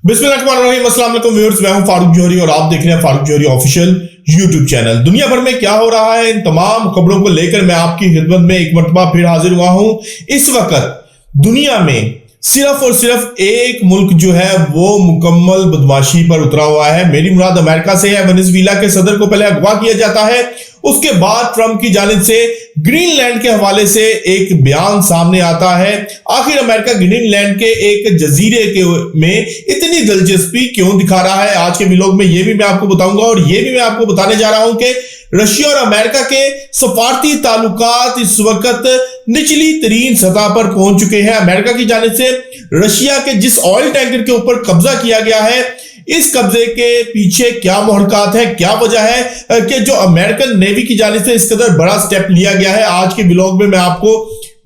बिस्मिल्लाहिर्रहमानिर्रहीम, अस्सलाम वालेकुम व्यूअर्स, मैं हूं फारूक जौहरी और आप देख रहे हैं फारूक जौहरी ऑफिशियल यूट्यूब चैनल। दुनिया भर में क्या हो रहा है, इन तमाम खबरों को लेकर मैं आपकी खिदमत में एक मरतबा फिर हाजिर हुआ हूं। इस वक्त दुनिया में सिर्फ और सिर्फ एक मुल्क जो है वो मुकम्मल बदमाशी पर उतरा हुआ है। मेरी मुराद अमेरिका से है। वेनेजुएला के सदर को पहले अगवा किया जाता है, उसके बाद ट्रंप की जानिब से ग्रीनलैंड के हवाले से एक बयान सामने आता है। आखिर अमेरिका ग्रीनलैंड के एक जजीरे के में इतनी दिलचस्पी क्यों दिखा रहा है, आज के व्लॉग में ये भी मैं आपको बताऊंगा। और ये भी मैं आपको बताने जा रहा हूं कि रशिया और अमेरिका के सफारती ताल्लुकात इस वक्त निचली तरीन सतह पर पहुंच चुके हैं। अमेरिका की जानिब से रशिया के जिस ऑयल टैंकर के ऊपर कब्जा किया गया है, इस कब्जे के पीछे क्या मुहरकात है, क्या वजह है कि जो अमेरिकन नेवी की जानिब से इस कदर बड़ा स्टेप लिया गया है। आज के व्लॉग में मैं आपको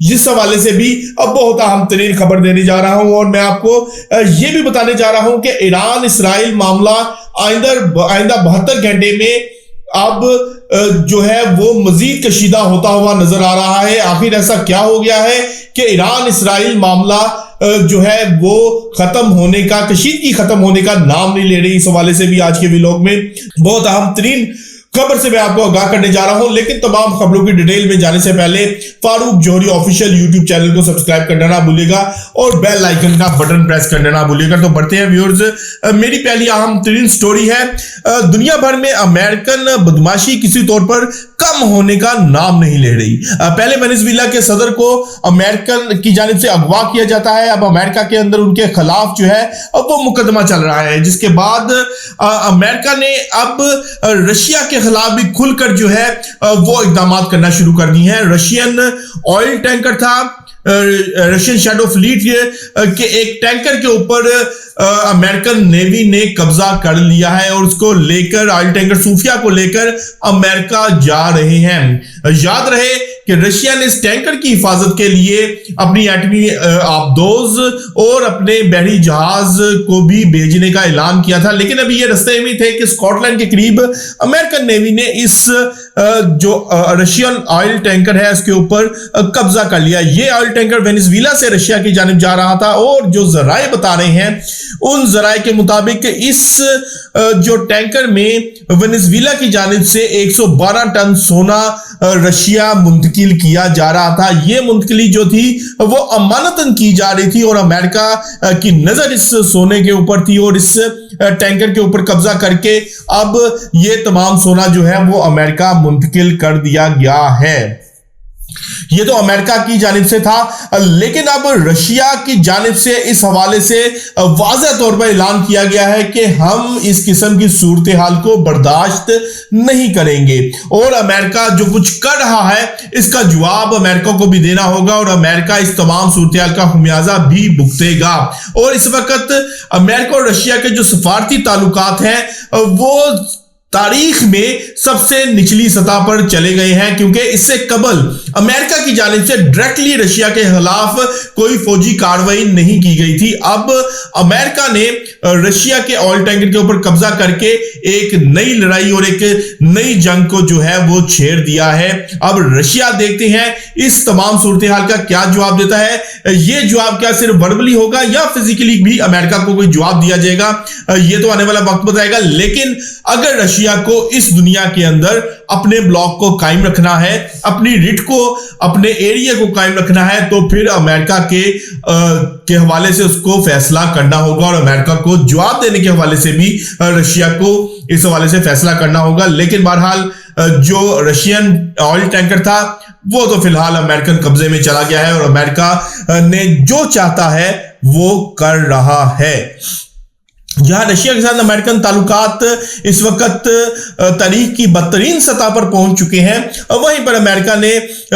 जिस हवाले से भी अब बहुत अहम तरीन खबर देने जा रहा हूं और मैं आपको यह भी बताने जा रहा हूं कि ईरान इसराइल मामला आइंदा 72 घंटे में अब जो है वो मजीद कशीदा होता हुआ नजर आ रहा है। आखिर ऐसा क्या हो गया है कि ईरान इसराइल मामला जो है वो खत्म होने का, कशीदगी खत्म होने का नाम नहीं ले रही। इस हवाले से भी आज के व्लॉग में बहुत अहम तरीन खबर से मैं आपको आगाह करने जा रहा हूं। लेकिन तमाम खबरों की डिटेल में जाने से पहले फारूक जौहरी ऑफिशियल यूट्यूब चैनल को सब्सक्राइब करना ना भूलिएगा और बेल आइकन का बटन प्रेस करना ना भूलिएगा। तो बढ़ते हैं व्यूअर्स, मेरी पहली अहम तरीन स्टोरी है, दुनिया भर में अमेरिकन बदमाशी किसी तौर पर कम होने का नाम नहीं ले रही। पहले वेनेजुएला के सदर को अमेरिकन की जानिब से अगवा किया जाता है। अब अमेरिका के अंदर उनके खिलाफ जो है अब वो मुकदमा चल रहा है, जिसके बाद अमेरिका ने अब रशिया के खिलाफ भी खुलकर जो है वो इकदाम करना शुरू कर दिए हैं। रशियन ऑयल टैंकर था, रशियन शैडो फ्लीट के एक टैंकर के ऊपर अमेरिकन नेवी ने कब्जा कर लिया है और उसको लेकर, ऑयल टैंकर सूफिया को लेकर अमेरिका जा रहे हैं। याद रहे कि रशिया ने इस टैंकर की हिफाजत के लिए अपनी एटमी आबदोज और अपने बहरी जहाज को भी भेजने का ऐलान किया था, लेकिन अभी ये रास्ते में थे कि स्कॉटलैंड के करीब अमेरिकन नेवी ने इस जो रशियन ऑयल टैंकर है उसके ऊपर कब्जा कर लिया। ये ऑयल टैंकर वेनेजुएला से रशिया की जानिब जा रहा था और जो जराए बता रहे हैं उन जराए के मुताबिक इस जो टैंकर में वेनेजुएला की जानिब से 112 टन सोना रशिया मुंतकिल किया जा रहा था। यह मुंतकिली जो थी वो अमानतन की जा रही थी और अमेरिका की नजर इस सोने के ऊपर थी और इस टैंकर के ऊपर कब्जा करके अब ये तमाम सोना जो है वो अमेरिका मुंतकिल कर दिया गया है। ये तो अमेरिका की जानिब से था, लेकिन अब रशिया की जानिब से इस हवाले से वाज़ेह तौर पर ऐलान किया गया है कि हम इस किस्म की सूरत हाल को बर्दाश्त नहीं करेंगे और अमेरिका जो कुछ कर रहा है इसका जवाब अमेरिका को भी देना होगा और अमेरिका इस तमाम सूरत हाल का खमियाजा भी भुगतेगा। और इस वक्त अमेरिका और रशिया के जो सफारती ताल्लुकात हैं वो तारीख में सबसे निचली सतह पर चले गए हैं, क्योंकि इससे कबल अमेरिका की जानिब से डायरेक्टली रशिया के खिलाफ कोई फौजी कार्रवाई नहीं की गई थी। अब अमेरिका ने रशिया के ऑयल टैंकर के ऊपर कब्जा करके एक नई लड़ाई और एक नई जंग को जो है वो छेड़ दिया है। अब रशिया देखते हैं इस तमाम सूरत हाल का क्या जवाब देता है। ये जवाब क्या सिर्फ वर्बली होगा या फिजिकली भी अमेरिका को कोई जवाब दिया जाएगा, ये तो आने वाला वक्त बताएगा। लेकिन अगर रशिया को इस दुनिया के अंदर अपने ब्लॉक को कायम रखना है, अपनी रिट को, अपने एरिया को कायम रखना है, तो फिर अमेरिका के हवाले से उसको फैसला करना होगा और अमेरिका को जवाब देने के हवाले से भी रशिया को इस हवाले से फैसला करना होगा। लेकिन बहरहाल जो रशियन ऑयल टैंकर था वो तो फिलहाल अमेरिकन कब्जे में चला गया है और अमेरिका ने जो चाहता है वो कर रहा है। जहां रशिया के साथ अमेरिकन ताल्लुकात इस वक्त तारीख की बदतरीन सतह पर पहुंच चुके हैं, वहीं पर अमेरिका ने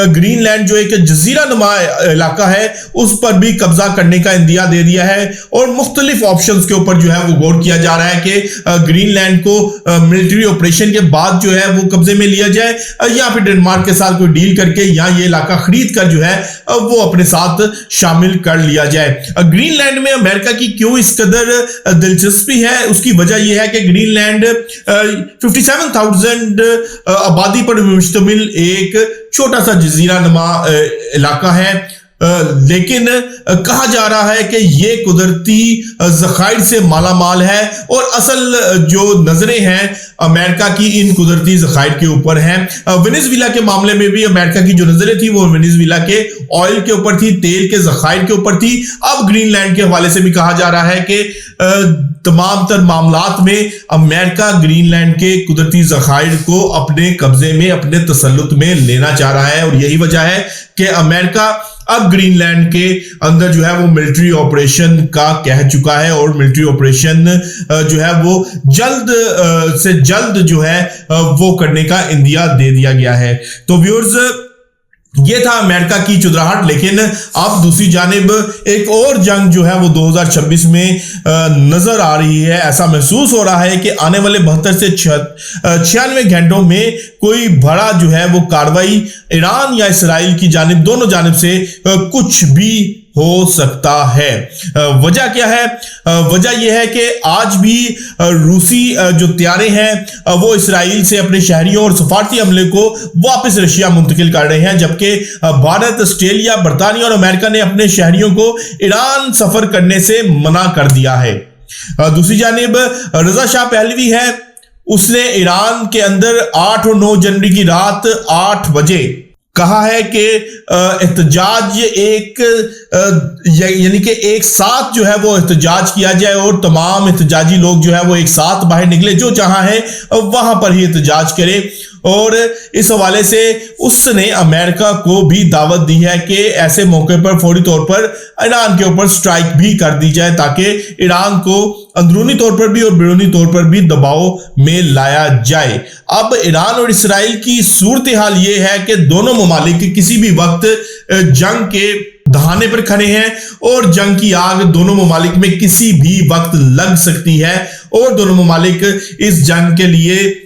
ग्रीनलैंड जो एक जजीरा नुमा इलाका है उस पर भी कब्जा करने का इंदिया दे दिया है और मुख्तलिफ ऑप्शंस के ऊपर जो है वो गौर किया जा रहा है कि ग्रीनलैंड को मिलिट्री ऑपरेशन के बाद जो है वो कब्जे में लिया जाए या फिर डेनमार्क के साथ कोई डील करके या ये इलाका खरीद कर जो है वो अपने साथ शामिल कर लिया जाए। ग्रीनलैंड में अमेरिका की क्यों इस कदर दिलचस्पी है, उसकी वजह यह है कि ग्रीनलैंड 57,000 आबादी पर मुश्तमिल एक छोटा सा जजीरा नुमा इलाका है। लेकिन कहा जा रहा है कि ये कुदरती ज़खायर से मालामाल है और असल जो नजरें हैं अमेरिका की इन कुदरती ज़खायर के ऊपर हैं। वेनेजुएला के मामले में भी अमेरिका की जो नजरें थी वो वेनेजुएला के ऑयल के ऊपर थी, तेल के ज़खायर के ऊपर थी। अब ग्रीनलैंड के हवाले से भी कहा जा रहा है कि तमाम तर मामलात में अमेरिका ग्रीनलैंड के कुदरती ज़खायर को अपने कब्जे में, अपने तसल्लुत में लेना चाह रहा है और यही वजह है कि अमेरिका अब ग्रीनलैंड के अंदर जो है वो मिलिट्री ऑपरेशन का कह चुका है और मिलिट्री ऑपरेशन जो है वो जल्द से जल्द जो है वो करने का इंदिया दे दिया गया है। तो व्यूअर्स, ये था अमेरिका की चुदराहट। लेकिन अब दूसरी जानिब एक और जंग जो है वो 2026 में नजर आ रही है। ऐसा महसूस हो रहा है कि आने वाले 72 से 96 घंटों में कोई बड़ा जो है वो कार्रवाई ईरान या इसराइल की जानिब, दोनों जानिब से कुछ भी हो सकता है। वजह क्या है? वजह यह है कि आज भी रूसी जो तैयारे हैं वो इसराइल से अपने शहरियों और सफारती अमले को वापस रशिया मुंतकिल कर रहे हैं, जबकि भारत, ऑस्ट्रेलिया, बरतानिया और अमेरिका ने अपने शहरियों को ईरान सफर करने से मना कर दिया है। दूसरी जानिब रजा शाह पहलवी है, उसने ईरान के अंदर 8 और 9 जनवरी की रात 8 बजे कहा है कि एहतजाज यानी कि एक साथ जो है वो एहतजाज किया जाए और तमाम एहतजाजी लोग जो है वो एक साथ बाहर निकले, जो जहां है वहां पर ही एहतजाज करे। और इस हवाले से उसने अमेरिका को भी दावत दी है कि ऐसे मौके पर फौरी तौर पर ईरान के ऊपर स्ट्राइक भी कर दी जाए ताकि ईरान को अंदरूनी तौर पर भी और बैरूनी तौर पर भी दबाव में लाया जाए। अब ईरान और इसराइल की सूरत हाल ये है कि दोनों ममालिक किसी भी वक्त जंग के दहाने पर खड़े हैं और जंग की आग दोनों ममालिक में किसी भी वक्त लग सकती है और दोनों ममालिक इस जंग के लिए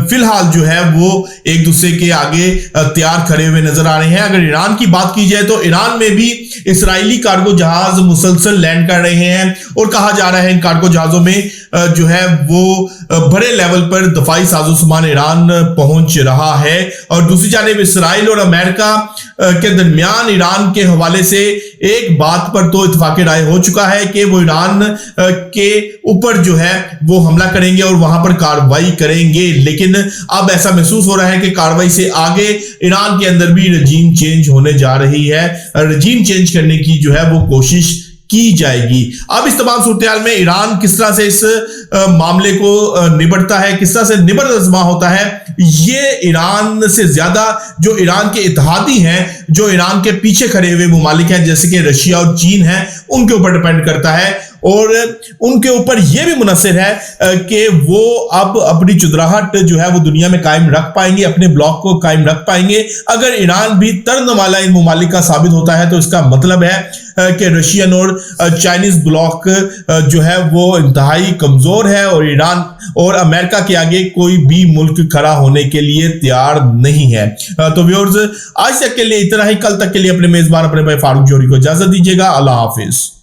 फिलहाल जो है वो एक दूसरे के आगे तैयार खड़े हुए नजर आ रहे हैं। अगर ईरान की बात की जाए तो ईरान में भी इसराइली कार्गो जहाज मुसलसल लैंड कर रहे हैं और कहा जा रहा है इन कार्गो जहाजों में जो है वो बड़े लेवल पर दफाई साजो सामान ईरान पहुंच रहा है। और दूसरी जानिब इसराइल और अमेरिका के दरमियान ईरान के हवाले से एक बात पर तो इत्तेफाक राय हो चुका है कि वो ईरान के ऊपर जो है वो हमला करेंगे और वहां पर कार्रवाई करेंगे। लेकिन अब ऐसा महसूस हो रहा है कि कार्रवाई से आगे ईरान के अंदर भी रजीम चेंज होने जा रही है, रजीम चेंज करने की जो है वो कोशिश की जाएगी। अब इस तमाम सूरत में ईरान किस तरह से इस मामले को निपटता है, किस तरह से निबर अज़मा होता है, ये ईरान से ज्यादा जो ईरान के इत्तेहादी हैं, जो ईरान के पीछे खड़े हुए मुमालिक हैं जैसे कि रशिया और चीन हैं, उनके ऊपर डिपेंड करता है। और उनके ऊपर यह भी मुनसर है कि वो अब अपनी चुदराहट जो है वो दुनिया में कायम रख पाएंगे, अपने ब्लॉक को कायम रख पाएंगे। अगर ईरान भी तर्न वाला इन मुमालिक का साबित होता है तो इसका मतलब है कि रशियन और चाइनीज ब्लॉक जो है वो इंतहाई कमजोर है और ईरान और अमेरिका के आगे कोई भी मुल्क खड़ा होने के लिए तैयार नहीं है। तो व्यूअर्स, आज तक के लिए इतना ही। कल तक के लिए अपने मेजबान अपने भाई फारूक जोहरी को इजाजत दीजिएगा। अल्लाह हाफिज।